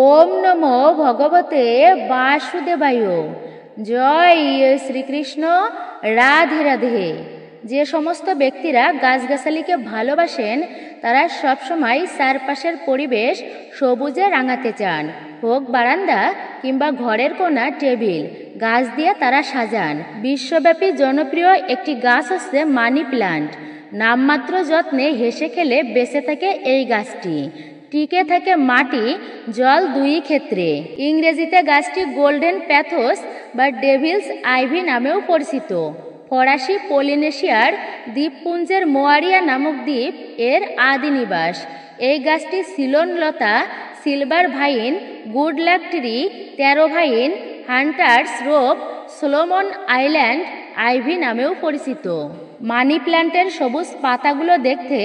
ওম নমো ভগবতে বাসুদেবায়। জয় শ্রীকৃষ্ণ। রাধে রাধে। যে সমস্ত ব্যক্তিরা গাছগাছালিকে ভালোবাসেন তারা সবসময় চারপাশের পরিবেশ সবুজে রাঙাতে চান। হোক বারান্দা কিংবা ঘরের কোণা টেবিল, গাছ দিয়ে তারা সাজান। বিশ্বব্যাপী জনপ্রিয় একটি গাছ হচ্ছে মানি প্লান্ট। নামমাত্র যত্নে হেসে খেলে বেঁচে থাকে এই গাছটি। টিকে থাকে মাটি জল দুই ক্ষেত্রে। ইংরেজিতে গাছটি গোল্ডেন প্যাথোস বা ডেভিলস আইভি নামেও পরিচিত। ফরাসি পলিনেশিয়ার দ্বীপপুঞ্জের মোয়ারিয়া নামক দ্বীপ এর আদি নিবাস। এই গাছটি সিলন লতা, silver vine, good luck tree, taro vine, hunters rope, Solomon Island ivy নামেও পরিচিত। মানি প্ল্যান্টের সবুজ পাতাগুলো দেখতে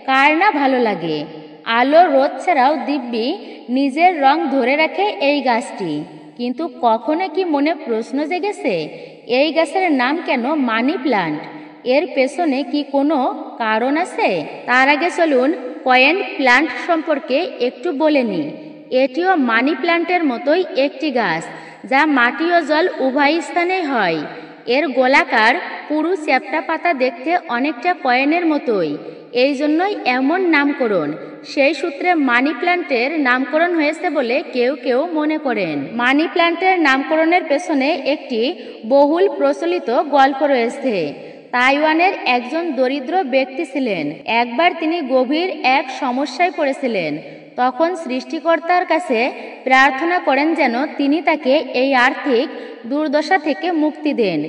কার না ভালো লাগে। আলো রোদ ছাড়াও দিব্যি নিজের রং ধরে রাখে এই গাছটি। কিন্তু কখনো কি মনে প্রশ্ন জেগেছে এই গাছের নাম কেন মানি প্লান্ট? এর পেছনে কি কোনো কারণ আছে? তার আগে চলুন পয়েন্ট প্লান্ট সম্পর্কে একটু বলে নিই। এটিও মানি প্লান্টের মতোই একটি গাছ যা মাটি ও জল উভয় স্থানেই হয়। এর গোলাকার পুরু চ্যাপ্টা পাতা দেখতে অনেকটা কয়েনের মতোই, এই জন্যই এমন নামকরণ। সেই সূত্রে মানি প্লান্টের নামকরণ হয়েছে বলে কেউ কেউ মনে করেন। মানি প্লান্টের নামকরণের পেছনে একটি বহুল প্রচলিত গল্প রয়েছে। তাইওয়ানের একজন দরিদ্র ব্যক্তি ছিলেন। একবার তিনি গভীর এক সমস্যায় পড়েছিলেন। তখন সৃষ্টিকর্তার কাছে প্রার্থনা করেন যেন তিনি তাকে এই আর্থিক দুর্দশা থেকে মুক্তি দেন।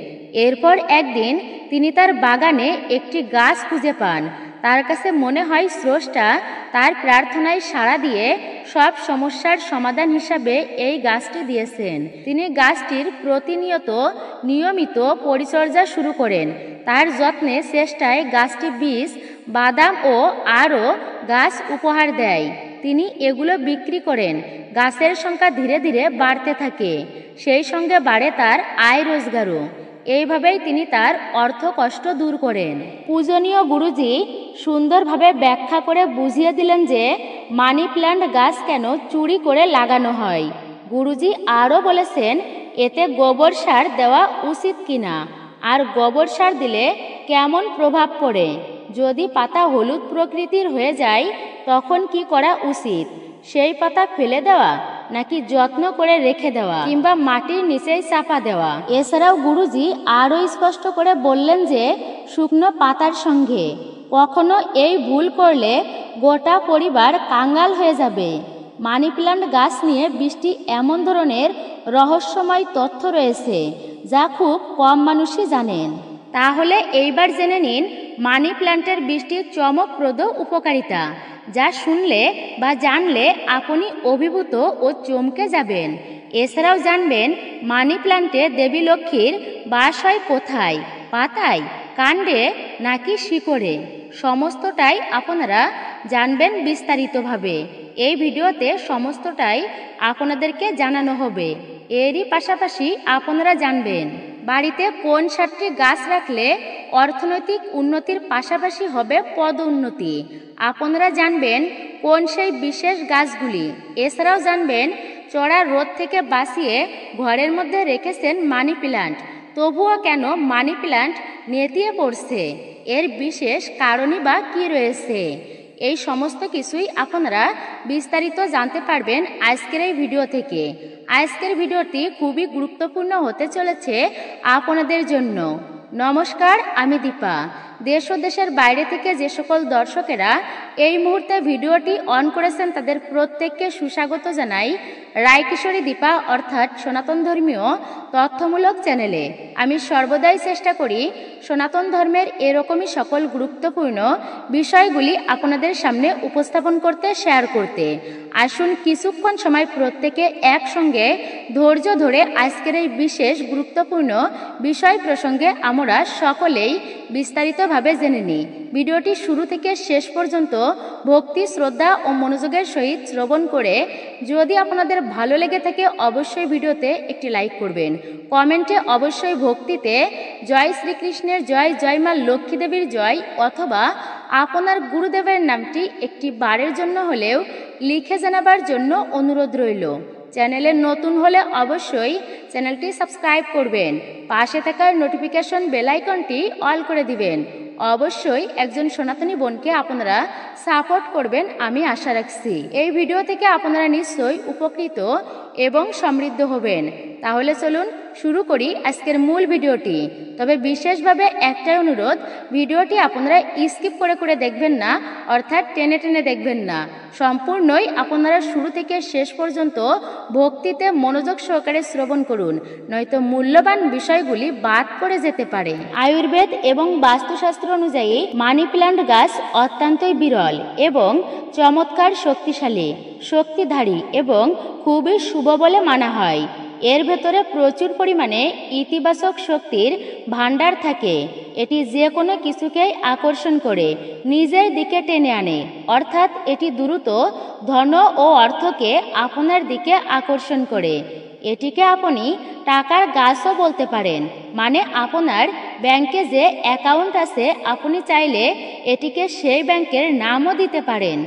এরপর একদিন তিনি তার বাগানে একটি গাছ খুঁজে পান। তার কাছে মনে হয় স্রষ্টা তার প্রার্থনায় সাড়া দিয়ে সব সমস্যার সমাধান হিসাবে এই গাছটি দিয়েছেন। তিনি গাছটির প্রতিনিয়ত নিয়মিত পরিচর্যা শুরু করেন। তার যত্নে চেষ্টায় গাছটি বীজ, বাদাম ও আরও গাছ উপহার দেয়। তিনি এগুলো বিক্রি করেন। গাছের সংখ্যা ধীরে ধীরে বাড়তে থাকে। সেই সঙ্গে বাড়ে তার আয় রোজগারও। এইভাবেই তিনি তার অর্থ কষ্ট দূর করেন। পূজনীয় গুরুজি সুন্দরভাবে ব্যাখ্যা করে বুঝিয়ে দিলেন যে মানি প্ল্যান্ট গাছ কেন চুরি করে লাগানো হয়। গুরুজি আরও বলেছেন এতে গোবর সার দেওয়া উচিত কিনা, আর গোবর সার দিলে কেমন প্রভাব পড়ে। যদি পাতা হলুদ প্রকৃতির হয়ে যায় তখন কি করা উচিত? সেই পাতা ফেলে দেওয়া নাকি যত্ন করে রেখে দেওয়া কিংবা মাটির নিচেই চাপা দেওয়া? এছাড়াও গুরুজি আরও স্পষ্ট করে বললেন যে শুকনো পাতার সঙ্গে কখনো এই ভুল করলে গোটা পরিবার কাঙ্গাল হয়ে যাবে। মানি প্লান্ট গাছ নিয়ে 20টি এমন ধরনের রহস্যময় তথ্য রয়েছে যা খুব কম মানুষই জানেন। তাহলে এইবার জেনে নিন মানি প্লান্টের 20টি চমকপ্রদ উপকারিতা, যা শুনলে বা জানলে আপনি অভিভূত ও চমকে যাবেন। এছাড়াও জানবেন মানি প্লান্টে দেবী লক্ষ্মীর বাস হয় কোথায়, পাতায়, কাণ্ডে নাকি শিকড়ে। সমস্তটাই আপনারা জানবেন বিস্তারিতভাবে। এই ভিডিওতে সমস্তটাই আপনাদেরকে জানানো হবে। এরই পাশাপাশি আপনারা জানবেন বাড়িতে কোন 7টি গাছ রাখলে অর্থনৈতিক উন্নতির পাশাপাশি হবে পদ উন্নতি। আপনারা জানবেন কোন সেই বিশেষ গাছগুলি। এছাড়াও জানবেন চড়া রোদ থেকে বাঁচিয়ে ঘরের মধ্যে রেখেছেন মানি প্লান্ট, তবুও কেন মানি প্লান্ট নেতিয়ে পড়ছে, এর বিশেষ কারণই বা কী রয়েছে। এই সমস্ত কিছুই আপনারা বিস্তারিত জানতে পারবেন আজকের এই ভিডিও থেকে। আজকের ভিডিওটি খুবই গুরুত্বপূর্ণ হতে চলেছে আপনাদের জন্য। নমস্কার, আমি দীপা। দেশ ও দেশের বাইরে থেকে যে সকল দর্শকেরা এই মুহূর্তে ভিডিওটি অন করেছেন তাদের প্রত্যেককে সুস্বাগত জানাই রায়কিশোরী দীপা অর্থাৎ সনাতন ধর্মীয় তথ্যমূলক চ্যানেলে। আমি সর্বদাই চেষ্টা করি সনাতন ধর্মের এরকমই সকল গুরুত্বপূর্ণ বিষয়গুলি আপনাদের সামনে উপস্থাপন করতে, শেয়ার করতে। আসুন কিছুক্ষণ সময় প্রত্যেকে একসঙ্গে ধৈর্য ধরে আজকের এই বিশেষ গুরুত্বপূর্ণ বিষয় প্রসঙ্গে আমরা সকলেই বিস্তারিতভাবে জেনে নিই। ভিডিওটি শুরু থেকে শেষ পর্যন্ত ভক্তি, শ্রদ্ধা ও মনোযোগের সহিত শ্রবণ করে যদি আপনাদের ভালো লেগে থাকে অবশ্যই ভিডিওতে একটি লাইক করবেন। কমেন্টে অবশ্যই ভক্তিতে জয় শ্রীকৃষ্ণের জয়, জয় মা লক্ষ্মী দেবীর জয় অথবা আপনার গুরুদেবের নামটি একটি বারের জন্য হলেও লিখে জানাবার জন্য অনুরোধ রইল। চ্যানেলে নতুন হলে অবশ্যই চ্যানেলটি সাবস্ক্রাইব করবেন, পাশে থাকার নোটিফিকেশন বেল আইকনটি অল করে দিবেন। অবশ্যই একজন সনাতনী বোনকে আপনারা সাপোর্ট করবেন আমি আশা রাখছি। এই ভিডিও থেকে আপনারা নিশ্চয়ই উপকৃত এবং সমৃদ্ধ হবেন। তাহলে চলুন শুরু করি আজকের মূল ভিডিওটি। তবে বিশেষভাবে একটাই অনুরোধ, ভিডিওটি আপনারা স্কিপ করে দেখবেন না, অর্থাৎ টেনে টেনে দেখবেন না। সম্পূর্ণই আপনারা শুরু থেকে শেষ পর্যন্ত ভক্তিতে মনোযোগ সহকারে শ্রবণ করুন, নয়তো মূল্যবান বিষয়গুলি বাদ পড়ে যেতে পারে। আয়ুর্বেদ এবং বাস্তুশাস্ত্র অনুযায়ী মানি প্ল্যান্ট গাছ অত্যন্তই বিরল এবং চমৎকার শক্তিশালী, শক্তিধারী এবং খুবই শুভ বলে মানা হয়। এর ভেতরে প্রচুর পরিমাণে ইতিবাচক শক্তির ভাণ্ডার থাকে। এটি যে কোনো কিছুকেই আকর্ষণ করে নিজের দিকে টেনে আনে, অর্থাৎ এটি দ্রুত ধন ও অর্থকে আপনার দিকে আকর্ষণ করে। এটিকে আপনি টাকার গাছও বলতে পারেন, মানে আপনার ব্যাংকে যে অ্যাকাউন্ট আছে আপনি চাইলে এটিকে সেই ব্যাংকের নামও দিতে পারেন।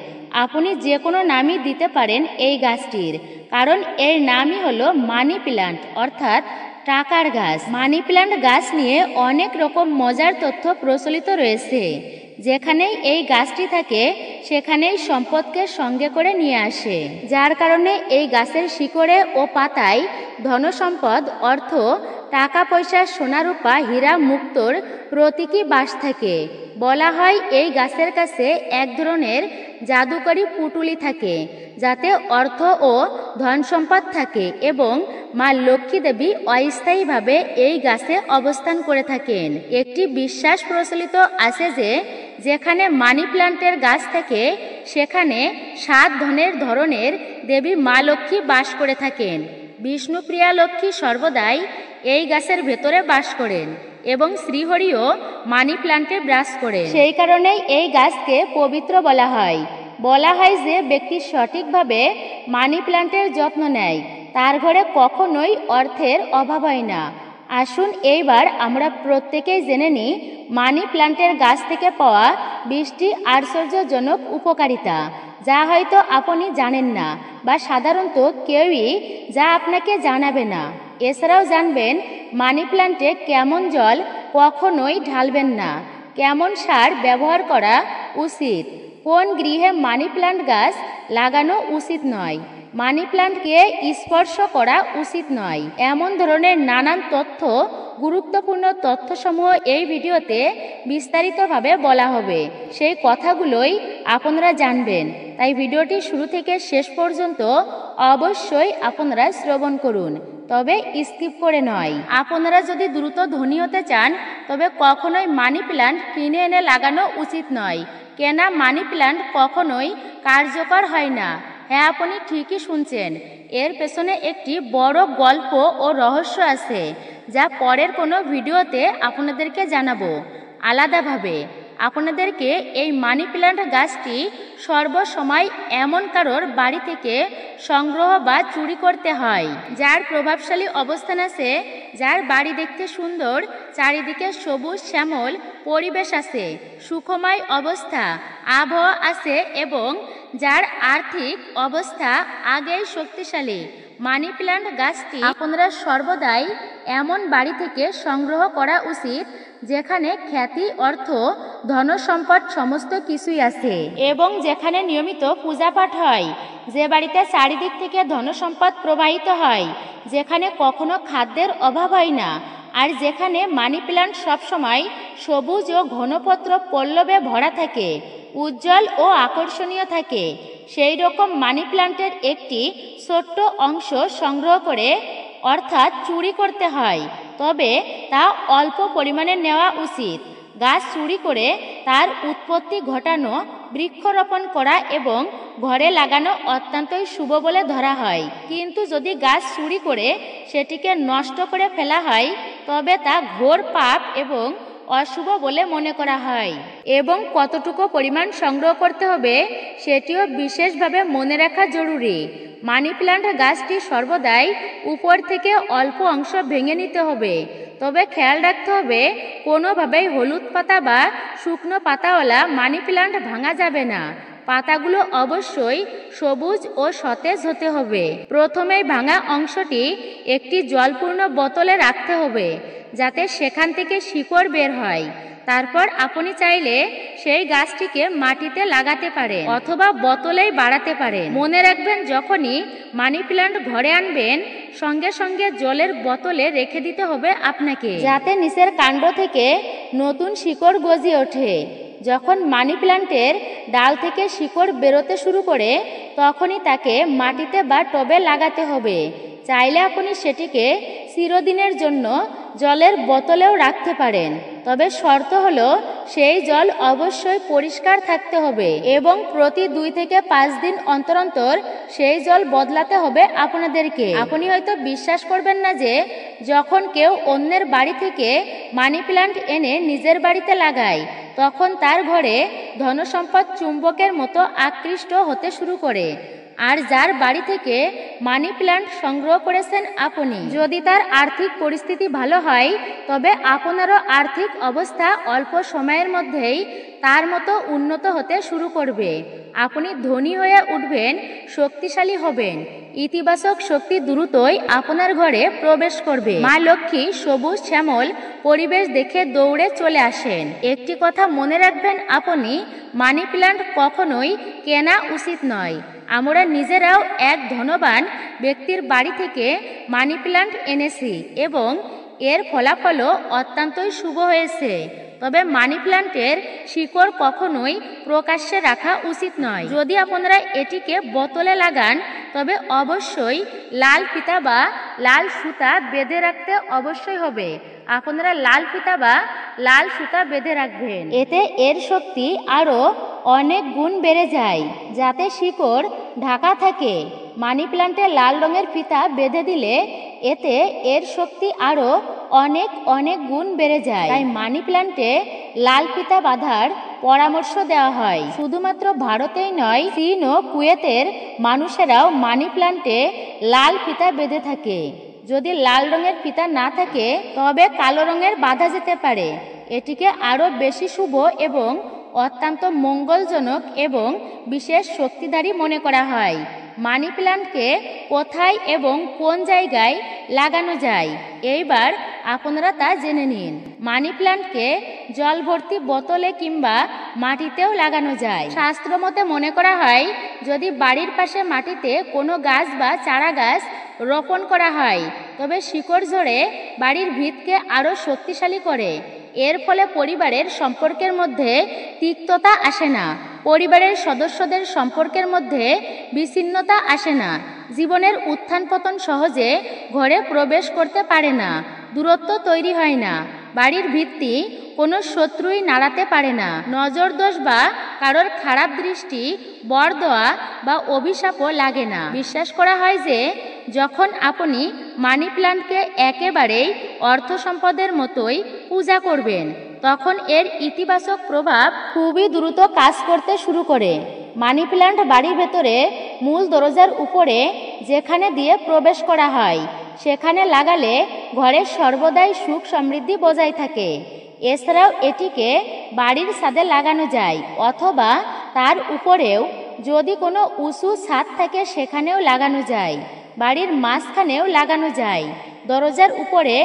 আপনি যে কোনো নামই দিতে পারেন এই গাছটির, কারণ এর নামই হলো মানি প্ল্যান্ট, অর্থাৎ টাকার গাছ। মানি প্ল্যান্ট গাছ নিয়ে অনেক রকম মজার তথ্য প্রচলিত রয়েছে। যেখানেই এই গাছটি থাকে সেখানেই সম্পদকে সঙ্গে করে নিয়ে আসে, যার কারণে এই গাছের শিকড়ে ও পাতায় ধনসম্পদ, অর্থ, টাকা পয়সা, সোনা রূপা, হীরা মুক্তোর প্রতীকী বাস থাকে। বলা হয় এই গাছের কাছে এক ধরনের জাদুকরী পুটুলি থাকে, যাতে অর্থ ও ধন সম্পদ থাকে এবং মা লক্ষ্মী দেবী অস্থায়ীভাবে এই গাছে অবস্থান করে থাকেন। একটি বিশ্বাস প্রচলিত আছে যে যেখানে মানি প্ল্যান্টের গাছ থাকে সেখানে 7 ধরনের দেবী মা লক্ষ্মী বাস করে থাকেন। বিষ্ণুপ্রিয়া লক্ষ্মী সর্বদাই এই গাছের ভেতরে বাস করেন এবং শ্রীহরিও মানি প্ল্যান্টে বাস করেন। সেই কারণেই এই গাছকে পবিত্র বলা হয়। বলা হয় যে ব্যক্তি সঠিকভাবে মানি প্ল্যান্টের যত্ন নেয় তার ঘরে কখনোই অর্থের অভাব হয় না। আসুন এইবার আমরা প্রত্যেকেই জেনে নিই মানি প্ল্যান্টের গাছ থেকে পাওয়া 20টি আশ্চর্যজনক উপকারিতা, যা হয়তো আপনি জানেন না বা সাধারণত কেউই যা আপনাকে জানাবে না। এছাড়াও জানবেন মানি প্ল্যান্টে কেমন জল কখনোই ঢালবেন না, কেমন সার ব্যবহার করা উচিত, কোন গৃহে মানি প্ল্যান্ট গাছ লাগানো উচিত নয়, মানি প্ল্যান্টকে স্পর্শ করা উচিত নয়, এমন ধরনের নানান তথ্য, গুরুত্বপূর্ণ তথ্যসমূহ এই ভিডিওতে বিস্তারিতভাবে বলা হবে। সেই কথাগুলোই আপনারা জানবেন, তাই ভিডিওটি শুরু থেকে শেষ পর্যন্ত অবশ্যই আপনারা শ্রবণ করুন, তবে স্কিপ করে নয়। আপনারা যদি দ্রুত ধনী হতে চান তবে কখনোই মানি প্ল্যান্ট কিনে এনে লাগানো উচিত নয়। কেনা মানি প্ল্যান্ট কখনোই কার্যকর হয় না। হ্যাঁ, আপনি ঠিকই শুনছেন, এর পেছনে একটি বড় গল্প ও রহস্য আছে, যা পরের কোনো ভিডিওতে আপনাদেরকে জানাবো আলাদাভাবে। আপনাদেরকে এই মানি প্ল্যান্ট গাছটি সর্বসময় এমন কারোর বাড়ি থেকে সংগ্রহ বা চুরি করতে হয় যার প্রভাবশালী অবস্থান আছে, যার বাড়ি দেখতে সুন্দর, চারিদিকে সবুজ শ্যামল পরিবেশ আছে, সুখময় অবস্থা, আবহাওয়া আছে এবং যার আর্থিক অবস্থা আগেই শক্তিশালী। মানি প্ল্যান্ট গাছটি আপনারা সর্বদাই এমন বাড়ি থেকে সংগ্রহ করা উচিত যেখানে খ্যাতি, অর্থ, ধনসম্পদ সমস্ত কিছুই আছে এবং যেখানে নিয়মিত পূজাপাঠ হয়, যে বাড়িতে চারিদিক থেকে ধনসম্পদ প্রবাহিত হয়, যেখানে কখনো খাদ্যের অভাব হয় না, আর যেখানে মানি প্ল্যান্ট সবসময় সবুজ ও ঘনপত্র পল্লবে ভরা থাকে, উজ্জ্বল ও আকর্ষণীয় থাকে। সেই রকম মানি প্ল্যান্টের একটি ছোট্ট অংশ সংগ্রহ করে, অর্থাৎ চুরি করতে হয়, তবে তা অল্প পরিমাণে নেওয়া উচিত। গাছ চুরি করে তার উৎপত্তি ঘটানো, বৃক্ষরোপণ করা এবং ঘরে লাগানো অত্যন্তই শুভ বলে ধরা হয়। কিন্তু যদি গাছ চুরি করে সেটিকে নষ্ট করে ফেলা হয় তবে তা ঘোর পাপ এবং অশুভ বলে মনে করা হয়। এবং কতটুকু পরিমাণ সংগ্রহ করতে হবে সেটিও বিশেষভাবে মনে রাখা জরুরি। মানি প্ল্যান্ট গাছটি সর্বদাই উপর থেকে অল্প অংশ ভেঙে নিতে হবে, তবে খেয়াল রাখতে হবে কোনোভাবেই হলুদ পাতা বা শুকনো পাতাওয়ালা মানি প্ল্যান্ট ভাঙা যাবে না। পাতাগুলো অবশ্যই সবুজ ও সতেজ হতে হবে। প্রথমেই ভাঙা অংশটি একটি জলপূর্ণ বোতলে রাখতে হবে, যাতে সেখান থেকে শিকড় বের হয়। তারপর আপনি চাইলে সেই গাছটিকে মাটিতে লাগাতে পারেন অথবা বোতলেই বাড়াতে পারেন। মনে রাখবেন, যখনই মানি প্ল্যান্ট ঘরে আনবেন, সঙ্গে সঙ্গে জলের বোতলে রেখে দিতে হবে আপনাকে, যাতে নিচের কাণ্ড থেকে নতুন শিকড় গজিয়ে ওঠে। যখন মানি প্ল্যান্টের ডাল থেকে শিকড় বেরোতে শুরু করে, তখনই তাকে মাটিতে বা টবে লাগাতে হবে। চাইলে আপনি সেটিকে চিরদিনের জন্য জলের বোতলেও রাখতে পারেন, তবে শর্ত হলো সেই জল অবশ্যই পরিষ্কার থাকতে হবে এবং প্রতি 2 থেকে 5 দিন অন্তর অন্তর সেই জল বদলাতে হবে আপনাদেরকে। আপনি হয়তো বিশ্বাস করবেন না যে যখন কেউ অন্যের বাড়ি থেকে মানি প্ল্যান্ট এনে নিজের বাড়িতে লাগায়, তখন তার ঘরে ধনসম্পদ চুম্বকের মতো আকৃষ্ট হতে শুরু করে। আর যার বাড়ি থেকে মানি প্ল্যান্ট সংগ্রহ করেছেন আপনি, যদি তার আর্থিক পরিস্থিতি ভালো হয়, তবে আপনারও আর্থিক অবস্থা অল্প সময়ের মধ্যেই তার মতো উন্নত হতে শুরু করবে। আপনি ধনী হয়ে উঠবেন, শক্তিশালী হবেন। ইতিবাচক শক্তি দ্রুতই আপনার ঘরে প্রবেশ করবে। মা লক্ষ্মী সবুজ শ্যামল পরিবেশ দেখে দৌড়ে চলে আসেন। একটি কথা মনে রাখবেন, আপনি মানি প্ল্যান্ট কখনোই কেনা উচিত নয়। আমরা নিজেরাও এক ধনবান ব্যক্তির বাড়ি থেকে মানি প্ল্যান্ট এনেছি এবং এর ফলাফলও অত্যন্তই শুভ হয়েছে। তবে মানি প্ল্যান্টের শিকড় কখনোই প্রকাশ্যে রাখা উচিত নয়। যদি আপনারা এটিকে বোতলে লাগান, তবে অবশ্যই লাল ফিতা বা লাল সুতা বেঁধে রাখতে অবশ্যই হবে। আপনারা লাল ফিতা বা লাল সুতা বেঁধে রাখবেন, এতে এর শক্তি আরও অনেক গুণ বেড়ে যায়, যাতে শিকড় ঢাকা থাকে। মানি প্ল্যান্টে লাল রঙের ফিতা বেঁধে দিলে এতে এর শক্তি আরও অনেক গুণ বেড়ে যায়। তাই মানি প্ল্যান্টে লাল ফিতা বাঁধার পরামর্শ দেওয়া হয়। শুধুমাত্র ভারতেই নয়, চীন ও কুয়েতের মানুষেরাও মানি প্ল্যান্টে লাল ফিতা বেঁধে থাকে। যদি লাল রঙের ফিতা না থাকে, তবে কালো রঙের বাঁধা যেতে পারে। এটিকে আরও বেশি শুভ এবং অত্যন্ত মঙ্গলজনক এবং বিশেষ শক্তিধারী মনে করা হয়। মানি প্ল্যান্টকে কোথায় এবং কোন জায়গায় লাগানো যায়, এইবার আপনারা তা জেনে নিন। মানি প্ল্যান্টকে জল ভর্তি বোতলে কিংবা মাটিতেও লাগানো যায়। শাস্ত্রমতে মনে করা হয়, যদি বাড়ির পাশে মাটিতে কোনো গাছ বা চারা গাছ রোপণ করা হয়, তবে শিকড় ঝরে বাড়ির ভিতকে আরও শক্তিশালী করে। এর ফলে পরিবারের সম্পর্কের মধ্যে তিক্ততা আসে না, পরিবারের সদস্যদের সম্পর্কের মধ্যে বিচ্ছিন্নতা আসে না, জীবনের উত্থান পতন সহজে ঘরে প্রবেশ করতে পারে না, দূরত্ব তৈরি হয় না, বাড়ির ভিত্তি কোনো শত্রুই নাড়াতে পারে না, নজর দোষ বা কারোর খারাপ দৃষ্টি, বরদোয়া বা অভিশাপও লাগে না। বিশ্বাস করা হয় যে যখন আপনি মানি প্ল্যান্টকে একেবারেই অর্থ সম্পদের মতোই পূজা করবেন, তখন এর ইতিবাচক প্রভাব খুবই দ্রুত কাজ করতে শুরু করে। মানি প্ল্যান্ট বাড়ির ভেতরে মূল দরজার উপরে যেখানে দিয়ে প্রবেশ করা হয়, সেখানে লাগালে ঘরে সর্বদাই সুখ সমৃদ্ধি বজায় থাকে। এছাড়াও এটিকে বাড়ির ছাদে লাগানো যায় অথবা তার উপরেও যদি কোনো উঁচু ছাদ থাকে সেখানেও লাগানো যায়, বাড়ির মাঝখানেও লাগানো যায়। দরজার উপরে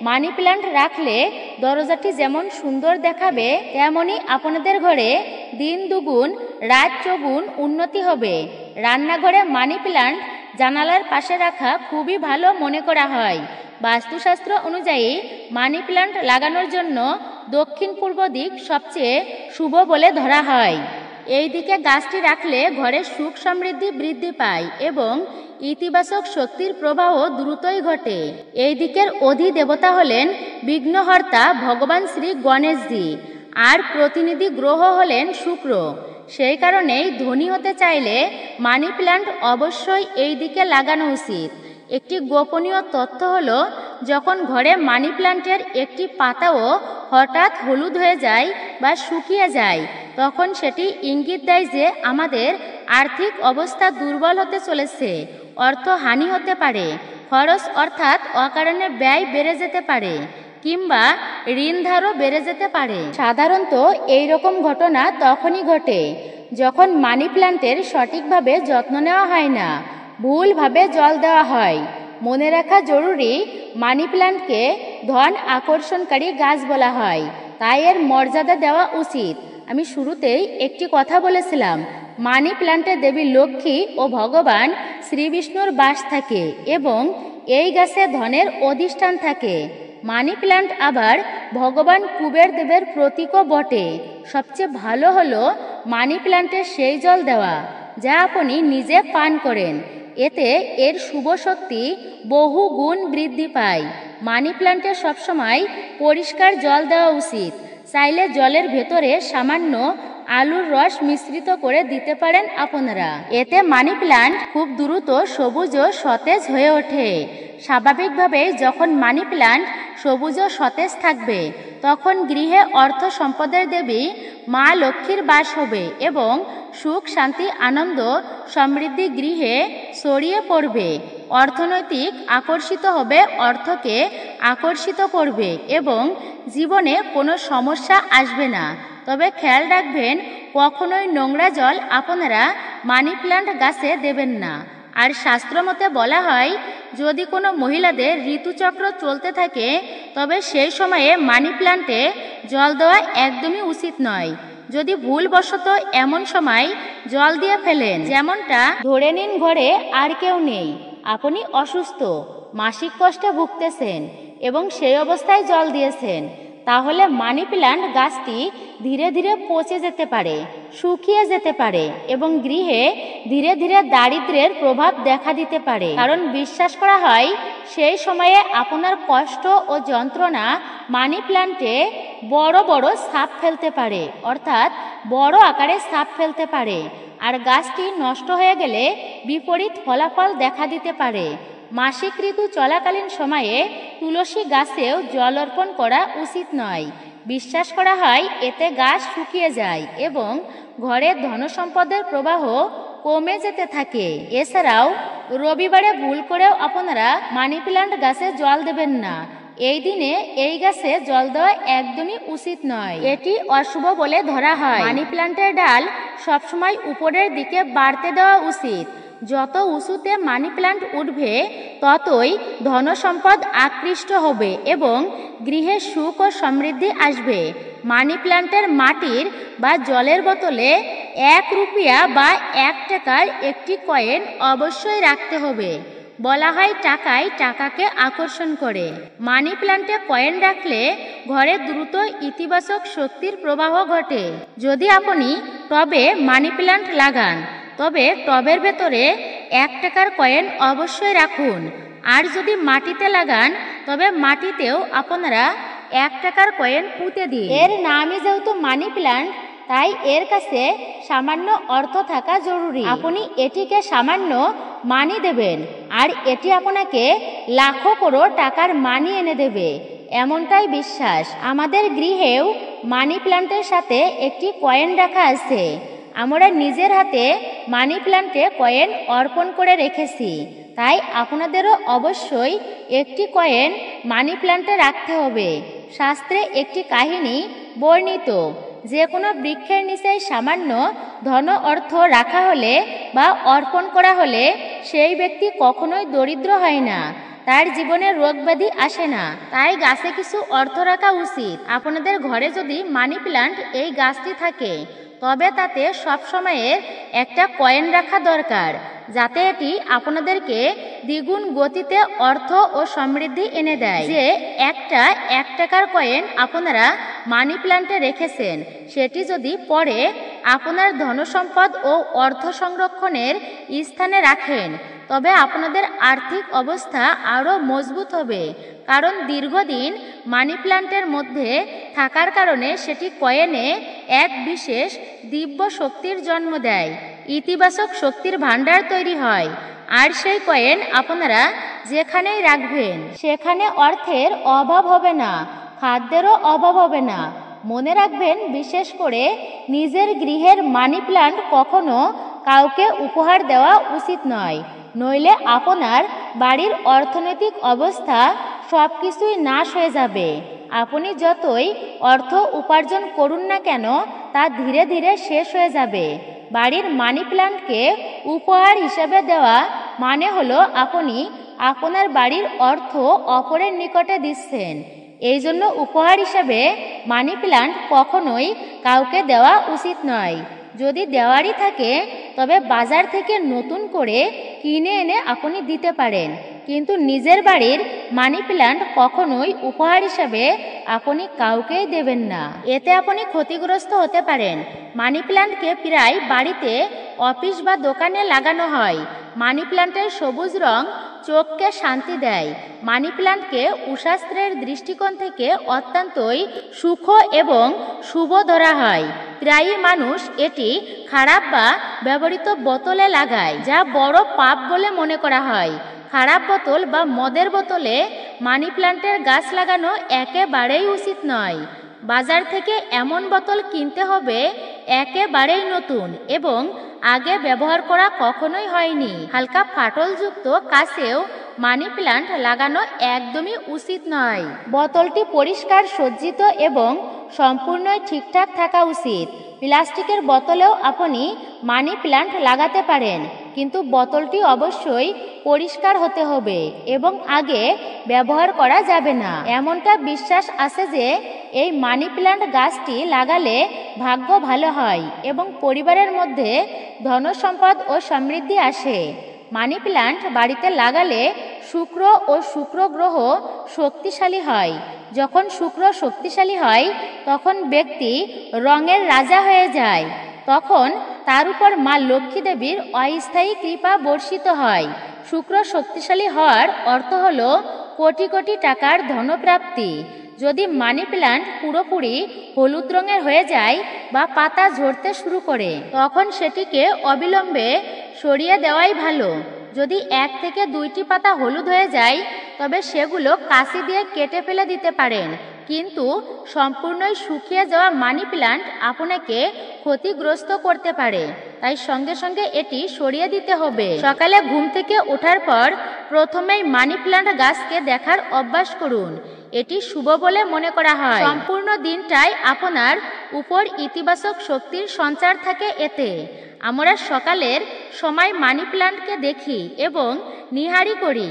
মানি প্ল্যান্ট রাখলে দরজাটি যেমন সুন্দর দেখাবে, তেমনি আপনাদের ঘরে দিন দুগুণ রাত চৌগুণ উন্নতি হবে। রান্নাঘরে মানি প্ল্যান্ট জানালার পাশে রাখা খুবই ভালো মনে করা হয়। বাস্তুশাস্ত্র অনুযায়ী মানি প্ল্যান্ট লাগানোর জন্য দক্ষিণ পূর্ব দিক সবচেয়ে শুভ বলে ধরা হয়। এই দিকে গাছটি রাখলে ঘরে সুখ সমৃদ্ধি বৃদ্ধি পায় এবং ইতিবাচক শক্তির প্রবাহ দ্রুতই ঘটে। এই দিকের অধিদেবতা হলেন বিঘ্নহর্তা ভগবান শ্রী গণেশজি, আর প্রতিনিধি গ্রহ হলেন শুক্র। সেই কারণেই ধনী হতে চাইলে মানি প্ল্যান্ট অবশ্যই এই দিকে লাগানো উচিত। একটি গোপনীয় তথ্য হলো, যখন ঘরে মানি প্ল্যান্টের একটি পাতাও হঠাৎ হলুদ হয়ে যায় বা শুকিয়ে যায়, তখন সেটি ইঙ্গিত দেয় যে আমাদের আর্থিক অবস্থা দুর্বল হতে চলেছে, অর্থহানি হতে পারে, খরচ অর্থাৎ অকারণে ব্যয় বেড়ে যেতে পারে কিংবা ঋণধারও বেড়ে যেতে পারে। সাধারণত এই রকম ঘটনা তখনই ঘটে যখন মানি প্ল্যান্টের সঠিকভাবে যত্ন নেওয়া হয় না, ভুলভাবে জল দেওয়া হয়। মনে রাখা জরুরি, মানি প্ল্যান্টকে ধন আকর্ষণকারী গাছ বলা হয়, তাই এর মর্যাদা দেওয়া উচিত। আমি শুরুতেই একটি কথা বলেছিলাম, মানি প্ল্যান্টে দেবী লক্ষ্মী ও ভগবান শ্রীবিষ্ণুর বাস থাকে এবং এই গাছে ধনের অধিষ্ঠান থাকে। মানি প্ল্যান্ট আবার ভগবান কুবের দেবের প্রতীকও বটে। সবচেয়ে ভালো হলো মানি প্ল্যান্টে সেই জল দেওয়া যা আপনি নিজে পান করেন, এতে এর শুভ শক্তি বহু গুণ বৃদ্ধি পায়। মানি প্ল্যান্টে সবসময় পরিষ্কার জল দেওয়া উচিত। চাইলে জলের ভেতরে সামান্য আলুর রস মিশ্রিত করে দিতে পারেন আপনারা। এতে মানি প্ল্যান্ট খুব দ্রুত সবুজ ও সতেজ হয়ে ওঠে। স্বাভাবিকভাবেই যখন মানি প্ল্যান্ট সবুজ ও সতেজ থাকবে, তখন গৃহে অর্থ সম্পদের দেবী মা লক্ষ্মীর বাস হবে এবং সুখ শান্তি আনন্দ সমৃদ্ধি গৃহে ছড়িয়ে পড়বে। অর্থনৈতিক আকর্ষিত হবে, অর্থকে আকর্ষিত করবে এবং জীবনে কোনো সমস্যা আসবে না। তবে খেয়াল রাখবেন, কখনোই নোংরা জল আপনারা মানি প্ল্যান্ট গাছে দেবেন না। আর শাস্ত্রমতে বলা হয়, যদি কোনো মহিলাদের ঋতুচক্র চলতে থাকে তবে সেই সময়ে মানি প্ল্যান্টে জল দেওয়া একদমই উচিত নয়। যদি ভুলবশত এমন সময় জল দিয়ে ফেলেন, যেমনটা ধরে নিন ঘরে আর কেউ নেই, আপনি অসুস্থ, মাসিক কষ্টে ভুগতেছেন এবং সেই অবস্থায় জল দিয়েছেন, তাহলে মানি প্ল্যান্ট গাছটি ধীরে ধীরে পচে যেতে পারে, শুকিয়ে যেতে পারে এবং গৃহে ধীরে ধীরে দারিদ্র্যের প্রভাব দেখা দিতে পারে। কারণ বিশ্বাস করা হয়, সেই সময়ে আপনার কষ্ট ও যন্ত্রণা মানি প্ল্যান্টে বড় বড় ছাপ ফেলতে পারে, অর্থাৎ বড় আকারে ছাপ ফেলতে পারে। আর গাছটি নষ্ট হয়ে গেলে বিপরীত ফলাফল দেখা দিতে পারে। মাসিক ঋতু চলাকালীন সময়ে তুলসী গাছেও জল অর্পণ করা উচিত নয়। বিশ্বাস করা হয় এতে গাছ শুকিয়ে যায় এবং ঘরে ধনসম্পদের প্রবাহ কমে যেতে থাকে। এছাড়াও রবিবারে ভুল করেও আপনারা মানি প্ল্যান্ট গাছে জল দেবেন না। এই দিনে এই গাছে জল দেওয়া একদমই উচিত নয়, এটি অশুভ বলে ধরা হয়। মানি প্ল্যান্টের ডাল সবসময় উপরের দিকে বাড়তে দেওয়া উচিত। যত উঁচুতে মানি প্ল্যান্ট উঠবে, ততই ধনসম্পদ আকৃষ্ট হবে এবং গৃহে সুখ ও সমৃদ্ধি আসবে। মানি প্ল্যান্টের মাটির বা জলের বোতলে 1 রুপিয়া বা 1 টাকার একটি কয়েন অবশ্যই রাখতে হবে। বলা হয় টাকাই টাকাকে আকর্ষণ করে। মানি প্ল্যান্টে কয়েন রাখলে ঘরে দ্রুত ইতিবাচক শক্তির প্রবাহ ঘটে। যদি আপনি টবে মানি প্ল্যান্ট লাগান, তবে টবের ভেতরে 1 টাকার কয়েন অবশ্যই রাখুন। আর যদি মাটিতে লাগান, তবে মাটিতেও আপনারা 1 টাকার কয়েন পুঁতে দিন। এর নামই যেহেতু মানি প্ল্যান্ট, তাই এর কাছে সামান্য অর্থ থাকা জরুরি। আপনি এটিকে সামান্য মানি দেবেন আর এটি আপনাকে লাখো করোড় টাকার মানি এনে দেবে, এমনটাই বিশ্বাস। আমাদের গৃহেও মানি প্ল্যান্টের সাথে একটি কয়েন রাখা আছে। আমরা নিজের হাতে মানি প্ল্যান্টে কয়েন অর্পণ করে রেখেছি, তাই আপনাদেরও অবশ্যই একটি কয়েন মানি প্ল্যান্টে রাখতে হবে। শাস্ত্রে একটি কাহিনী বর্ণিত, যে কোনো বৃক্ষের নিচে সামান্য ধন অর্থ রাখা হলে বা অর্পণ করা হলে সেই ব্যক্তি কখনোই দরিদ্র হয় না, তার জীবনে রোগ ব্যাধি আসে না। তাই গাছে কিছু অর্থ রাখা উচিত। আপনাদের ঘরে যদি মানি প্ল্যান্ট এই গাছটি থাকে, তবে তাতে সবসময়ের একটা কয়েন রাখা দরকার, যাতে এটি আপনাদেরকে দ্বিগুণ গতিতে অর্থ ও সমৃদ্ধি এনে দেয়। যে একটা 1 টাকার কয়েন আপনারা মানি প্ল্যান্টে রেখেছেন, সেটি যদি পরে আপনার ধনসম্পদ ও অর্থ সংরক্ষণের স্থানে রাখেন, তবে আপনাদের আর্থিক অবস্থা আরও মজবুত হবে। কারণ দীর্ঘদিন মানি প্ল্যান্টের মধ্যে থাকার কারণে সেটি কয়েনে এক বিশেষ দিব্য শক্তির জন্ম দেয়, ইতিবাচক শক্তির ভাণ্ডার তৈরি হয়। আর সেই কয়েন আপনারা যেখানেই রাখবেন, সেখানে অর্থের অভাব হবে না, খাদ্যেরও অভাব হবে না। মনে রাখবেন, বিশেষ করে নিজের গৃহের মানি প্ল্যান্ট কখনো কাউকে উপহার দেওয়া উচিত নয়, নইলে আপনার বাড়ির অর্থনৈতিক অবস্থা সব কিছুই নাশ হয়ে যাবে। আপনি যতই অর্থ উপার্জন করুন না কেন, তা ধীরে ধীরে শেষ হয়ে যাবে। বাড়ির মানি প্ল্যান্টকে উপহার হিসেবে দেওয়া মানে হলো আপনি আপনার বাড়ির অর্থ অপরের নিকটে দিচ্ছেন। এই জন্য উপহার হিসেবে মানি প্ল্যান্ট কখনোই কাউকে দেওয়া উচিত নয়। যদি দেওয়ারই থাকে তবে বাজার থেকে নতুন করে কিনে এনে আপনি দিতে পারেন, কিন্তু নিজের বাড়ির মানি প্ল্যান্ট কখনোই উপহার হিসাবে আপনি কাউকেই দেবেন না। এতে আপনি ক্ষতিগ্রস্ত হতে পারেন। মানি প্ল্যান্টকে প্রায় বাড়িতে, অফিস বা দোকানে লাগানো হয়। মানি প্ল্যান্টের সবুজ রং চোখকে শান্তি দেয়। মানি প্ল্যান্টকে উশাস্ত্রের দৃষ্টিকোণ থেকে অত্যন্তই সুখ এবং শুভ ধরা হয়। প্রায়ই মানুষ এটি খারাপ বা ব্যবহৃত বোতলে লাগায়, যা বড় পাপ বলে মনে করা হয়। খারাপ বোতল বা মদের বোতলে মানি প্ল্যান্টের গাছ লাগানো একেবারেই উচিত নয়। বাজার থেকে এমন বোতল কিনতে হবে একেবারেই নতুন এবং আগে ব্যবহার করা কখনোই হয়নি। হালকা ফাটলযুক্ত কাছেও মানি প্ল্যান্ট লাগানো একদমই উচিত নয়। বোতলটি পরিষ্কার, সজ্জিত এবং সম্পূর্ণই ঠিকঠাক থাকা উচিত। প্লাস্টিকের বোতলেও আপনি মানি প্ল্যান্ট লাগাতে পারেন, কিন্তু বোতলটি অবশ্যই পরিষ্কার হতে হবে এবং আগে ব্যবহার করা যাবে না। এমনটা বিশ্বাস আছে যে এই মানি প্ল্যান্ট গাছটি লাগালে ভাগ্য ভালো হয় এবং পরিবারের মধ্যে ধনসম্পদ ও সমৃদ্ধি আসে। মানি প্ল্যান্ট বাড়িতে লাগালে শুক্র ও শুক্র গ্রহ শক্তিশালী হয়। যখন শুক্র শক্তিশালী হয় তখন ব্যক্তি রঙের রাজা হয়ে যায়। তখন তার উপর মা লক্ষ্মী দেবীর অস্থায়ী কৃপা বর্ষিত হয়। শুক্র শক্তিশালী হওয়ার অর্থ হল কোটি কোটি টাকার ধনপ্রাপ্তি। যদি মানি প্ল্যান্ট পুরোপুরি হলুদ রঙের হয়ে যায় বা পাতা ঝরতে শুরু করে, তখন সেটিকে অবিলম্বে সরিয়ে দেওয়াই ভালো। যদি 1 থেকে 2টি পাতা হলুদ হয়ে যায় তবে সেগুলো কাঁচি দিয়ে কেটে ফেলে দিতে পারেন, কিন্তু সম্পূর্ণই শুকিয়ে যাওয়া মানি প্ল্যান্ট আপনাকে ক্ষতিগ্রস্ত করতে পারে, তাই সঙ্গে সঙ্গে এটি সরিয়ে দিতে হবে। সকালে ঘুম থেকে ওঠার পর প্রথমেই মানি প্ল্যান্ট গাছকে দেখার অভ্যাস করুন। এটি শুভ বলে মনে করা হয়। সম্পূর্ণ দিনটাই আপনার উপর ইতিবাচক শক্তির সঞ্চার থাকে এতে। আমরা সকালের সময় মানি প্ল্যান্টকে দেখি এবং নিহারি করি,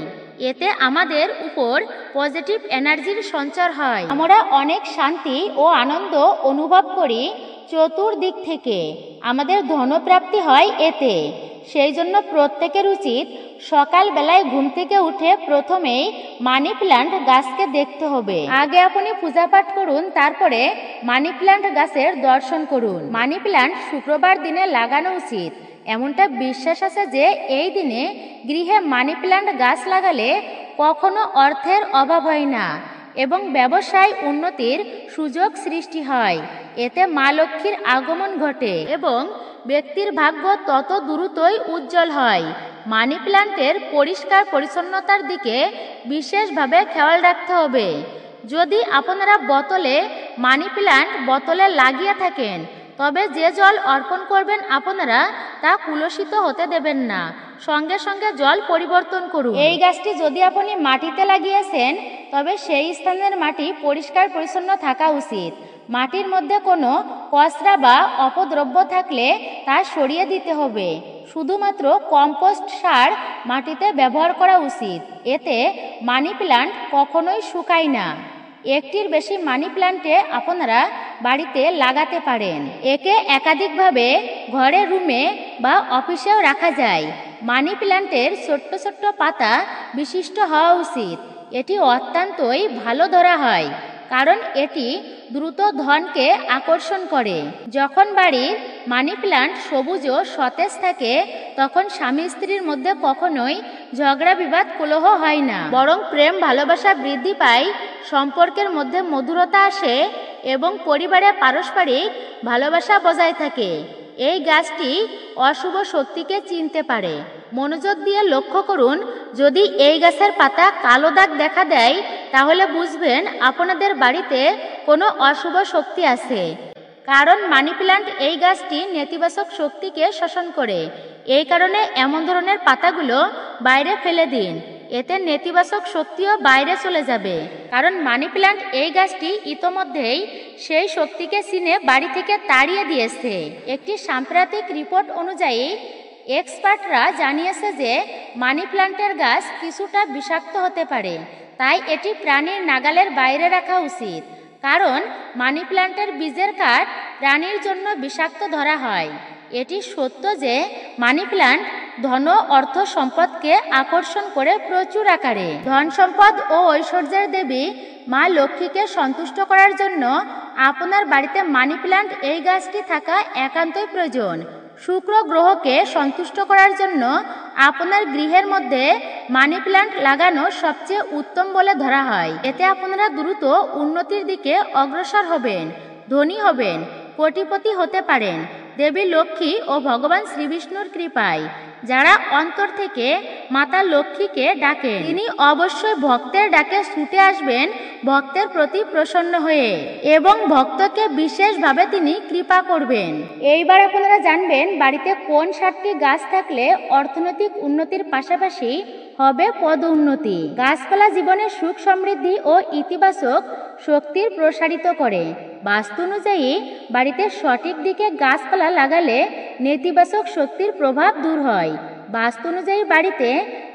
এতে আমাদের উপর পজিটিভ এনার্জির সঞ্চার হয়। আমরা অনেক শান্তি ও আনন্দ অনুভব করি চতুর্দিক থেকে। আমাদের ধনপ্রাপ্তি হয় এতে। সেই জন্য প্রত্যেকের উচিত সকালবেলায় ঘুম থেকে উঠে প্রথমেই মানি প্ল্যান্ট গাছকে দেখতে হবে। আগে আপনি পূজা পাঠ করুন, তারপরে মানি প্ল্যান্ট গাছের দর্শন করুন। মানি প্ল্যান্ট শুক্রবার দিনে লাগানো উচিত। এমনটা বিশ্বাস আছে যে এই দিনে গৃহে মানি প্ল্যান্ট গাছ লাগালে কখনো অর্থের অভাব হয় না এবং ব্যবসায় উন্নতির সুযোগ সৃষ্টি হয়। এতে মা লক্ষ্মীর আগমন ঘটে এবং ব্যক্তির ভাগ্য তত দ্রুতই উজ্জ্বল হয়। মানি প্ল্যান্টের পরিষ্কার পরিচ্ছন্নতার দিকে বিশেষভাবে খেয়াল রাখতে হবে। যদি আপনারা বোতলে মানি প্ল্যান্ট বোতলে লাগিয়ে থাকেন তবে যে জল অর্পণ করবেন আপনারা তা কলুষিত হতে দেবেন না। সঙ্গে সঙ্গে জল পরিবর্তন করুন। এই গাছটি যদি আপনি মাটিতে লাগিয়েছেন তবে সেই স্থানের মাটি পরিষ্কার পরিচ্ছন্ন থাকা উচিত। মাটির মধ্যে কোনো পচরা বা অপদ্রব্য থাকলে তা সরিয়ে দিতে হবে। শুধুমাত্র কম্পোস্ট সার মাটিতে ব্যবহার করা উচিত। এতে মানি প্ল্যান্ট কখনোই শুকায় না। একটির বেশি মানি প্ল্যান্টে আপনারা বাড়িতে লাগাতে পারেন। একে একাধিকভাবে ঘরে, রুমে বা অফিসেও রাখা যায়। মানি প্ল্যান্টের ছোট্ট ছোট্ট পাতা বিশিষ্ট হওয়া উচিত। এটি অত্যন্তই ভালো ধরা হয় কারণ এটি দ্রুত ধনকে আকর্ষণ করে। যখন বাড়ির মানি প্ল্যান্ট সবুজ ও সতেজ থাকে তখন স্বামী স্ত্রীর মধ্যে কখনোই ঝগড়া বিবাদ কলহ হয় না, বরং প্রেম ভালোবাসা বৃদ্ধি পায়, সম্পর্কের মধ্যে মধুরতা আসে এবং পরিবারে পারস্পরিক ভালোবাসা বজায় থাকে। এই গাছটি অশুভ শক্তিকে চিনতে পারে। মনোযোগ দিয়ে লক্ষ্য করুন, যদি এই গাছের পাতা কালো দাগ দেখা দেয় তাহলে বুঝবেন আপনাদের বাড়িতে কোনো অশুভ শক্তি আছে। কারণ মানি প্ল্যান্ট এই গাছটি নেতিবাচক শক্তিকে শোষণ করে। এই কারণে এমন ধরনের পাতাগুলো বাইরে ফেলে দিন। এতে নেতিবাচক শক্তিও বাইরে চলে যাবে, কারণ মানি প্ল্যান্ট এই গাছটি ইতোমধ্যেই সেই শক্তিকে চিনে বাড়ি থেকে তাড়িয়ে দিয়েছে। একটি সাম্প্রতিক রিপোর্ট অনুযায়ী এক্সপার্টরা জানিয়েছে যে মানি প্ল্যান্টের গাছ কিছুটা বিষাক্ত হতে পারে, তাই এটি প্রাণীর নাগালের বাইরে রাখা উচিত, কারণ মানি প্ল্যান্টের বীজের কাঠ প্রাণীর জন্য বিষাক্ত ধরা হয়। এটি সত্য যে মানি প্ল্যান্ট ধন অর্থ সম্পদকে আকর্ষণ করে প্রচুর আকারে। ধন সম্পদ ও ঐশ্বর্যের দেবী মা লক্ষ্মীকে সন্তুষ্ট করার জন্য আপনার বাড়িতে মানি প্ল্যান্ট এই গাছটি থাকা একান্তই প্রয়োজন। শুক্র গ্রহকে সন্তুষ্ট করার জন্য আপনার গৃহের মধ্যে মানি প্ল্যান্ট লাগানো সবচেয়ে উত্তম বলে ধরা হয়। এতে আপনারা দ্রুত উন্নতির দিকে অগ্রসর হবেন, ধনী হবেন, কোটিপতি হতে পারেন দেবী লক্ষ্মী ও ভগবান শ্রীবিষ্ণুর কৃপায়। যারা অন্তর থেকে মাতা লক্ষ্মীকে ডাকেন, তিনি অবশ্যই ভক্তের ডাকে ছুটে আসবেন ভক্তের প্রতি প্রসন্ন হয়ে, এবং ভক্তকে বিশেষভাবে তিনি কৃপা করবেন। এইবার আপনারা জানবেন বাড়িতে কোন 7টি গাছ থাকলে অর্থনৈতিক উন্নতির পাশাপাশি হবে পদ উন্নতি। গাছপালা জীবনে সুখ সমৃদ্ধি ও ইতিবাচক শক্তির প্রসারিত করে। বাস্তু অনুযায়ী বাড়িতে সঠিক দিকে গাছপালা লাগালে নেতিবাচক শক্তির প্রভাব দূর হয়। বাস্তু অনুযায়ী বাড়িতে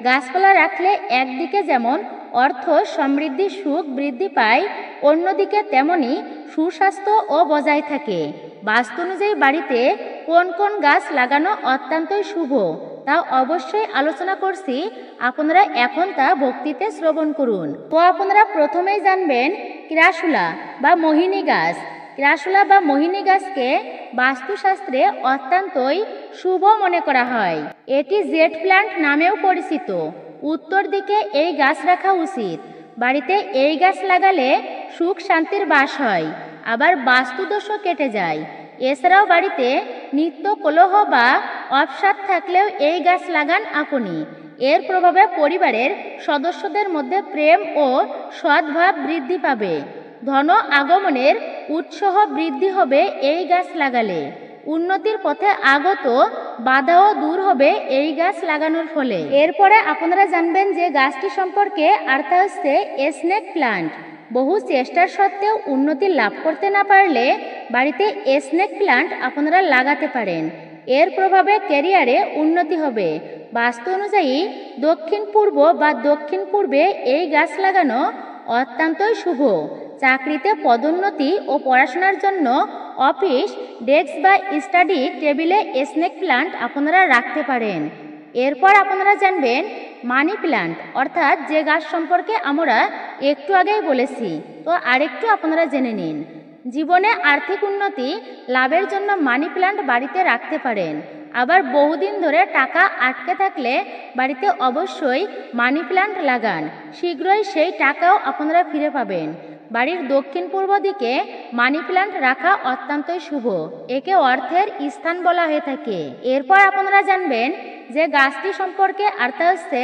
গাছপালা রাখলে একদিকে যেমন অর্থ সমৃদ্ধি সুখ বৃদ্ধি পায়, অন্যদিকে তেমনি সুস্বাস্থ্য ও বজায় থাকে। বাস্তু অনুযায়ী বাড়িতে কোন কোন গাছ লাগানো অত্যন্তই শুভ তা অবশ্যই আলোচনা করছি, আপনারা এখন তা ভক্তিতে শ্রবণ করুন। তো আপনারা প্রথমেই জানবেন ক্রাসুলা বা মোহিনী গাছ। ক্রাসুলা বা মোহিনী গাছকে বাস্তুশাস্ত্রে অত্যন্তই শুভ মনে করা হয়। এটি জেড প্ল্যান্ট নামেও পরিচিত। উত্তর দিকে এই গাছ রাখা উচিত। বাড়িতে এই গাছ লাগালে সুখ শান্তির বাস হয়, আবার বাস্তুদোষও কেটে যায়। এছাড়াও বাড়িতে নিত্য কলহ বা অপসাদ থাকলেও এই গাছ লাগান আপনি। এর প্রভাবে পরিবারের সদস্যদের মধ্যে প্রেম ও সদ্ভাব বৃদ্ধি পাবে। ধন আগমনের উৎসাহ বৃদ্ধি হবে এই গাছ লাগালে। উন্নতির পথে আগত বাধাও দূর হবে এই গাছ লাগানোর ফলে। এরপরে আপনারা জানবেন যে গাছটি সম্পর্কে, আর তা হচ্ছে স্নেক প্ল্যান্ট। বহু চেষ্টার সত্ত্বেও উন্নতি লাভ করতে না পারলে বাড়িতে স্নেক প্ল্যান্ট আপনারা লাগাতে পারেন। এর প্রভাবে ক্যারিয়ারে উন্নতি হবে। বাস্তু অনুযায়ী দক্ষিণ পূর্ব বা দক্ষিণ পূর্বে এই গাছ লাগানো অত্যন্তই শুভ। চাকরিতে পদোন্নতি ও পড়াশোনার জন্য অফিস ডেস্ক বা স্টাডি টেবিলে স্নেক প্ল্যান্ট আপনারা রাখতে পারেন। এরপর আপনারা জানবেন মানি প্ল্যান্ট, অর্থাৎ যে গাছ সম্পর্কে আমরা একটু আগেই বলেছি, তো আরেকটু আপনারা জেনে নিন। জীবনে আর্থিক উন্নতি লাভের জন্য মানি প্ল্যান্ট বাড়িতে রাখতে পারেন। আবার বহুদিন ধরে টাকা আটকে থাকলে বাড়িতে অবশ্যই মানি প্ল্যান্ট লাগান, শীঘ্রই সেই টাকাও আপনারা ফিরে পাবেন। বাড়ির দক্ষিণ পূর্ব দিকে মানি প্ল্যান্ট রাখা অত্যন্তই শুভ। একে অর্থের স্থান বলা হয়ে থাকে। এরপর আপনারা জানবেন যে গাছটি সম্পর্কে, আর তা হচ্ছে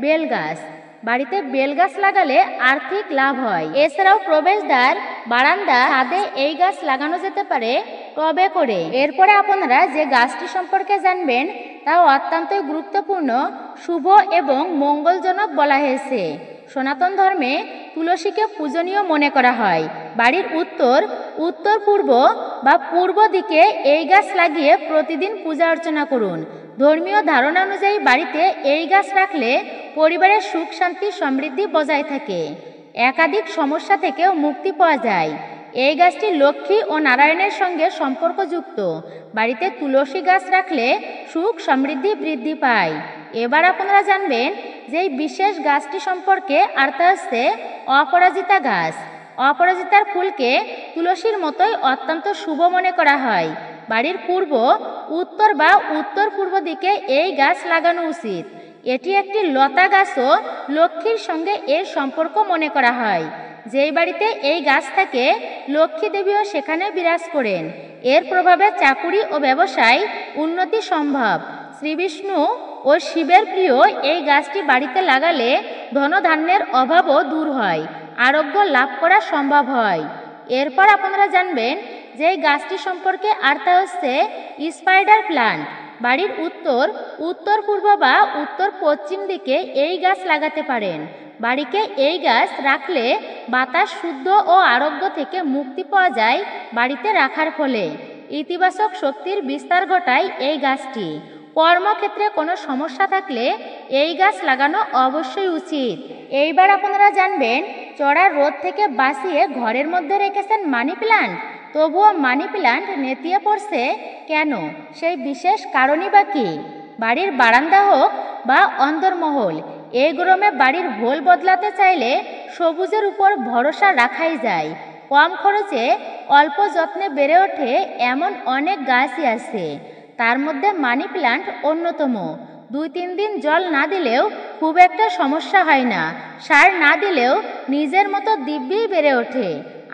বেল গাছ। বাড়িতে বেল গাছ লাগালে আর্থিক লাভ হয়। এছাড়াও প্রবেশদ্বার, বারান্দা, ছাদে এই গাছ লাগানো যেতে পারে টবে করে। এরপরে আপনারা যে গাছটি সম্পর্কে জানবেন তা অত্যন্তই গুরুত্বপূর্ণ, শুভ এবং মঙ্গলজনক বলা হয়েছে। সনাতন ধর্মে তুলসীকে পূজনীয় মনে করা হয়। বাড়ির উত্তর পূর্ব বা পূর্ব দিকে এই গাছ লাগিয়ে প্রতিদিন পূজা অর্চনা করুন। ধর্মীয় ধারণা অনুযায়ী বাড়িতে এই গাছ রাখলে পরিবারের সুখ শান্তি সমৃদ্ধি বজায় থাকে, একাধিক সমস্যা থেকেও মুক্তি পাওয়া যায়। এই গাছটি লক্ষ্মী ও নারায়ণের সঙ্গে সম্পর্কযুক্ত। বাড়িতে তুলসী গাছ রাখলে সুখ সমৃদ্ধি বৃদ্ধি পায়। এবার আপনারা জানবেন যে এই বিশেষ গাছটি সম্পর্কে, আর তা হচ্ছে অপরাজিতা গাছ। অপরাজিতার ফুলকে তুলসীর মতোই অত্যন্ত শুভ মনে করা হয়। বাড়ির উত্তর বা উত্তর পূর্ব দিকে এই গাছ লাগানো উচিত। এটি একটি লতা গাছও লক্ষ্মীর সঙ্গে এর সম্পর্ক মনে করা হয়। যেই বাড়িতে এই গাছ থাকে লক্ষ্মী দেবীও সেখানে বিরাজ করেন। এর প্রভাবে চাকুরি ও ব্যবসায় উন্নতি সম্ভব। শ্রীবিষ্ণু ও শিবের প্রিয় এই গাছটি বাড়িতে লাগালে ধনধান্যের অভাবও দূর হয়, আরোগ্য লাভ করা সম্ভব হয়। এরপর আপনারা জানবেন যে এই গাছটি সম্পর্কে, আর তা হচ্ছে স্পাইডার প্ল্যান্ট। বাড়ির উত্তর, উত্তর পূর্ব বা উত্তর পশ্চিম দিকে এই গাছ লাগাতে পারেন। বাড়িতে এই গাছ রাখলে বাতাস শুদ্ধ ও আরোগ্য থেকে মুক্তি পাওয়া যায় বাড়িতে রাখার ফলে। ইতিবাচক শক্তির বিস্তার ঘটায় এই গাছটি। কর্মক্ষেত্রে কোনো সমস্যা থাকলে এই গাছ লাগানো অবশ্যই উচিত। এইবার আপনারা জানবেন চড়া রোদ থেকে বাঁচিয়ে ঘরের মধ্যে রেখেছেন মানি প্ল্যান্ট, তবুও মানি প্ল্যান্ট নেতিয়ে পড়ছে কেন, সেই বিশেষ কারণই বা কী? বাড়ির বারান্দা হোক বা অন্দরমহল, এই গরমে বাড়ির ভোল বদলাতে চাইলে সবুজের উপর ভরসা রাখাই যায়। কম খরচে অল্প যত্নে বেড়ে ওঠে এমন অনেক গাছই আছে, তার মধ্যে মানি প্ল্যান্ট অন্যতম। 2-3 দিন জল না দিলেও খুব একটা সমস্যা হয় না, সার না দিলেও নিজের মতো দিব্যি বেড়ে ওঠে।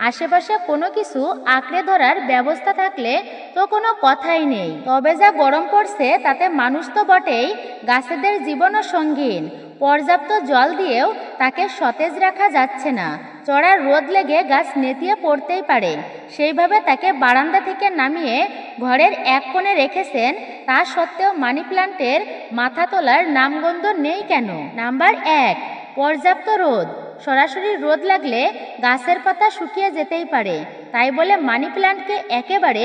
আশেপাশে কোনো কিছু আঁকড়ে ধরার ব্যবস্থা থাকলে তো কোনো কথাই নেই। তবে যা গরম পড়ছে তাতে মানুষ তো বটেই, গাছেদের জীবনও সঙ্গীন। পর্যাপ্ত জল দিয়েও তাকে সতেজ রাখা যাচ্ছে না। চড়া রোদ লেগে গাছ নেতিয়ে পড়তেই পারে, সেইভাবে তাকে বারান্দা থেকে নামিয়ে ঘরের এক কোণে রেখেছেন, তা সত্ত্বেও মানি প্ল্যান্টের মাথা তোলার নামগন্ধ নেই কেন? নাম্বার 1, পর্যাপ্ত রোদ। সরাসরি রোদ লাগলে গাছের পাতা শুকিয়ে যেতেই পারে, তাই বলে মানি প্ল্যান্টকে একেবারে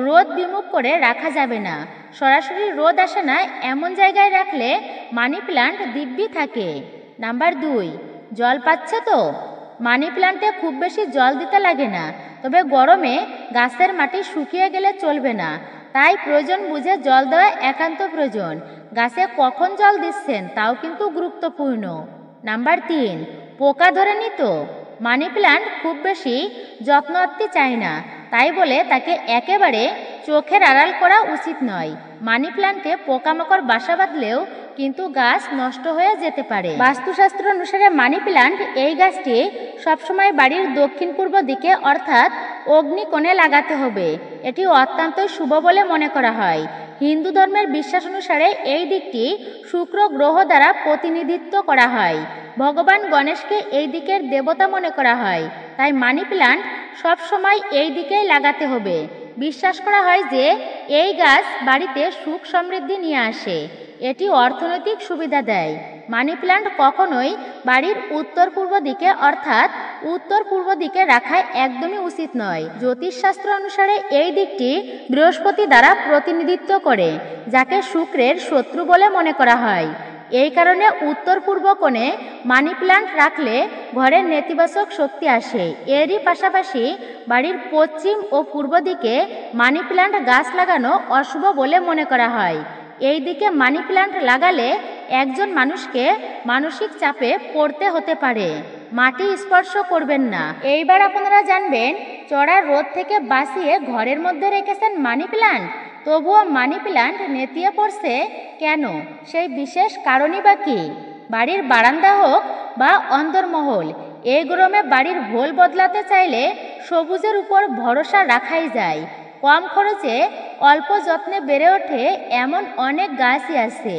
রোদ বিমুখ করে রাখা যাবে না। সরাসরি রোদ আসে না এমন জায়গায় রাখলে মানি প্ল্যান্ট দিব্যি থাকে। নাম্বার 2, জল পাচ্ছে তো? মানি প্ল্যান্টে খুব বেশি জল দিতে লাগে না, তবে গরমে গাছের মাটি শুকিয়ে গেলে চলবে না, তাই প্রয়োজন বুঝে জল দেওয়া একান্ত প্রয়োজন। গাছে কখন জল দিচ্ছেন তাও কিন্তু গুরুত্বপূর্ণ। নাম্বার 3, পোকা ধরেনি তো? মানি প্ল্যান্ট খুব বেশি যত্নআত্তি চায় না, তাই বলে তাকে একেবারে চোখের আড়াল করা উচিত নয়। মানি প্ল্যান্টে পোকামাকড় বাসা বাঁধলেও কিন্তু গাছ নষ্ট হয়ে যেতে পারে। বাস্তুশাস্ত্র অনুসারে মানি প্ল্যান্ট এই গাছটি সবসময় বাড়ির দক্ষিণ পূর্ব দিকে অর্থাৎ অগ্নিকোণে লাগাতে হবে। এটি অত্যন্তই শুভ বলে মনে করা হয়। হিন্দু ধর্মের বিশ্বাস অনুসারে এই দিকটি শুক্র গ্রহ দ্বারা প্রতিনিধিত্ব করা হয়। ভগবান গণেশকে এই দিকের দেবতা মনে করা হয়, তাই মানি প্ল্যান্ট সবসময় এই দিকেই লাগাতে হবে। বিশ্বাস করা হয় যে এই গাছ বাড়িতে সুখ সমৃদ্ধি নিয়ে আসে, এটি অর্থনৈতিক সুবিধা দেয়। মানি প্ল্যান্ট কখনোই বাড়ির উত্তর পূর্ব দিকে অর্থাৎ উত্তর পূর্ব দিকে রাখা একদমই উচিত নয়। জ্যোতিষশাস্ত্র অনুসারে এই দিকটি বৃহস্পতি দ্বারা প্রতিনিধিত্ব করে, যাকে শুক্রের শত্রু বলে মনে করা হয়। এই কারণে উত্তর পূর্ব কোণে মানি প্ল্যান্ট রাখলে ঘরের নেতিবাচক শক্তি আসে। এরই পাশাপাশি বাড়ির পশ্চিম ও পূর্ব দিকে মানি প্ল্যান্ট গাছ লাগানো অশুভ বলে মনে করা হয়। এই দিকে মানি প্ল্যান্ট লাগালে একজন মানুষকে মানসিক চাপে পড়তে হতে পারে। মাটি স্পর্শ করবেন না। এইবার আপনারা জানবেন চড়া রোদ থেকে বাঁচিয়ে ঘরের মধ্যে রেখেছেন মানি প্ল্যান্ট, তবুও মানি প্ল্যান্ট নেতিয়ে পড়ছে কেন, সেই বিশেষ কারণই বা কী? বাড়ির বারান্দা হোক বা অন্দরমহল, এই গরমে বাড়ির ভোল বদলাতে চাইলে সবুজের উপর ভরসা রাখাই যায়। কম খরচে অল্প যত্নে বেড়ে ওঠে এমন অনেক গাছই আছে,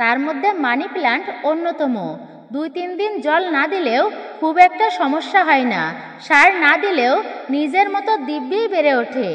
তার মধ্যে মানি প্ল্যান্ট অন্যতম। 2-3 দিন জল না দিলেও খুব একটা সমস্যা হয় না, সার না দিলেও নিজের মতো দিব্যি বেড়ে ওঠে।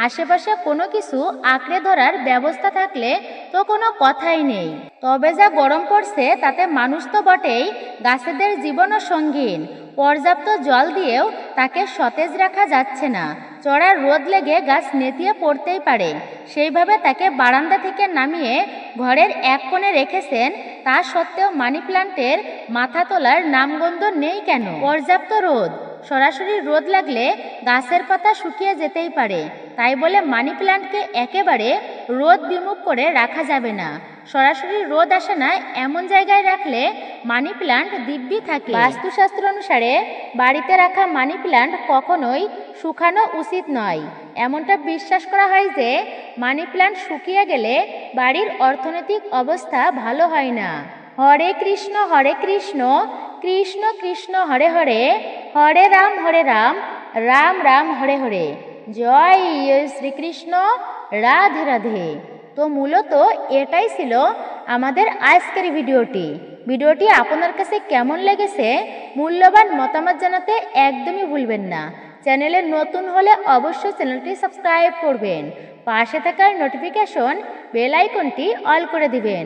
আশেপাশে কোনো কিছু আঁকড়ে ধরার ব্যবস্থা থাকলে তো কোনো কথাই নেই। তবে যা গরম পড়ছে তাতে মানুষ তো বটেই, গাছেদের জীবনও সঙ্গীন। পর্যাপ্ত জল দিয়েও তাকে সতেজ রাখা যাচ্ছে না। চড়া রোদ লেগে গাছ নেতিয়ে পড়তেই পারে, সেইভাবে তাকে বারান্দা থেকে নামিয়ে ঘরের এক কোণে রেখেছেন, তা সত্ত্বেও মানি প্ল্যান্টের মাথা তোলার নামগন্ধ নেই কেন? পর্যাপ্ত রোদ। সরাসরি রোদ লাগলে গাছের পাতা শুকিয়ে যেতেই পারে, তাই বলে মানি প্ল্যান্টকে একেবারে রোদ বিমুখ করে রাখা যাবে না। সরাসরি রোদ আসে না এমন জায়গায় রাখলে মানি প্ল্যান্ট দিব্যি থাকে। বাস্তুশাস্ত্র অনুসারে বাড়িতে রাখা মানি প্ল্যান্ট কখনোই শুকানো উচিত নয়। এমনটা বিশ্বাস করা হয় যে মানি প্ল্যান্ট শুকিয়ে গেলে বাড়ির অর্থনৈতিক অবস্থা ভালো হয় না। হরে কৃষ্ণ কৃষ্ণ কৃষ্ণ হরে হরে, হরে রাম রাম রাম হরে হরে। জয় শ্রীকৃষ্ণ, রাধে রাধে। তো মূলত এটাই ছিল আমাদের আজকের ভিডিওটি আপনার কাছে কেমন লেগেছে মূল্যবান মতামত জানাতে একদমই ভুলবেন না। চ্যানেলে নতুন হলে অবশ্যই চ্যানেলটি সাবস্ক্রাইব করবেন। পাশে থাকার নোটিফিকেশন বেল আইকনটি অল করে দিবেন।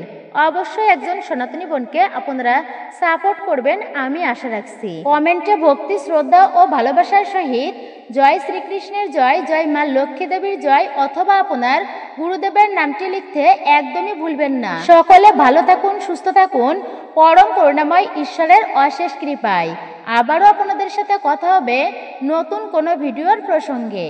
অবশ্যই একজন সনাতনী বোনকে আপনারা সাপোর্ট করবেন আমি আশা রাখছি। কমেন্টে ভক্তি, শ্রদ্ধা ও ভালোবাসার সহিত জয় শ্রীকৃষ্ণের জয়, জয় মা লক্ষ্মী দেবীর জয় অথবা আপনার গুরুদেবের নামটি লিখতে একদমই ভুলবেন না। সকলে ভালো থাকুন, সুস্থ থাকুন, পরম করুণাময় ঈশ্বরের অশেষ কৃপায়। আবারও আপনাদের সাথে কথা হবে নতুন কোনো ভিডিওর প্রসঙ্গে।